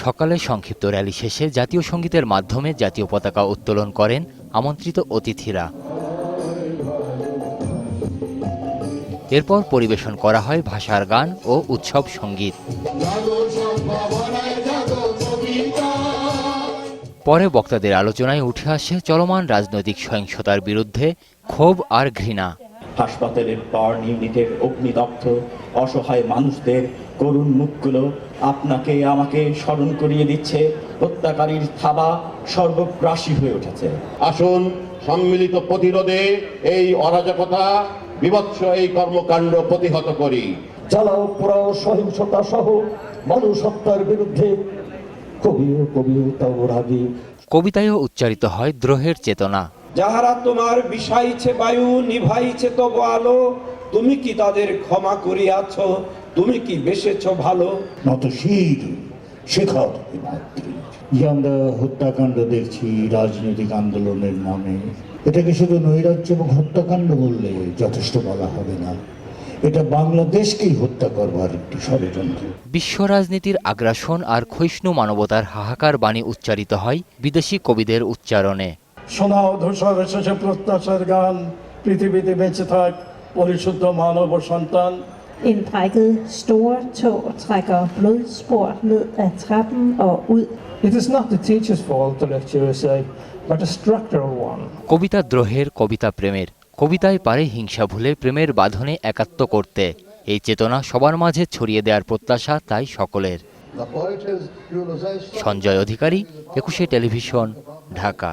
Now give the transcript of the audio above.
সকালে সংক্ষিপ্ত র্যালি শেষে জাতীয় সঙ্গীতের মাধ্যমে জাতীয় পতাকা উত্তোলন করেন আমন্ত্রিত অতিথিরা। এরপর পরিবেশন করা হয় ভাষার গান ও উৎসব সঙ্গীত। পরে বক্তাদের আলোচনায় উঠে আসে চলমান রাজনৈতিক সহিংসতার বিরুদ্ধে ক্ষোভ আর ঘৃণা। হাসপাতালের পাওয়ার ইউনিটের অগ্নিদগ্ধ অসহায় মানুষদের করুণ মুখগুলো আপনাকে আমাকে স্মরণ করিয়ে দিচ্ছে হত্যাকারীর থাবা সর্বগ্রাসী হয়ে উঠেছে। আসুন সম্মিলিত প্রতিরোধে এই অরাজকতা বিভৎস এই কর্মকাণ্ড প্রতিহত করি। জ্বালাও পোড়াও সহিংসতা সহ মানুষ হত্যার বিরুদ্ধে কবিতায়ও উচ্চারিত হয় দ্রোহের চেতনা। যাহারা তোমার বিষাইছে বায়ু নিভাইছে তব আলো, তুমি কি তাদের ক্ষমা করিয়াছ, তুমি কি বেসেছ ভালো। নত শির শেখর আমরা হত্যাকাণ্ড দেখছি রাজনৈতিক আন্দোলনের নামে। এটাকে শুধু নৈরাজ্য এবং হত্যাকাণ্ড বললে যথেষ্ট বলা হবে না, এটা বাংলাদেশকেই হত্যা করবার একটি ষড়যন্ত্র। বিশ্ব রাজনীতির আগ্রাসন আর ক্ষয়িষ্ণু মানবতার হাহাকার বাণী উচ্চারিত হয় বিদেশি কবিদের উচ্চারণে। শোনাও ধূসর শেষে প্রত্যাশার গান, পৃথিবীতে বেঁচে থাক পরিশুদ্ধ মানব সন্তান। En brækket store tog trækker blodspor ned ad trappen og ud. It is not the teacher's fault, the lecturer say, but a structural one. কবিতা দ্রোহের, কবিতা প্রেমের। কবিতায় পারে হিংসা ভুলে প্রেমের বাঁধনে একাত্ম করতে। এই চেতনা সবার মাঝে ছড়িয়ে দেওয়ার প্রত্যাশা তাই সকলের। সঞ্জয় অধিকারী, 21 টেলিভিশন, ঢাকা।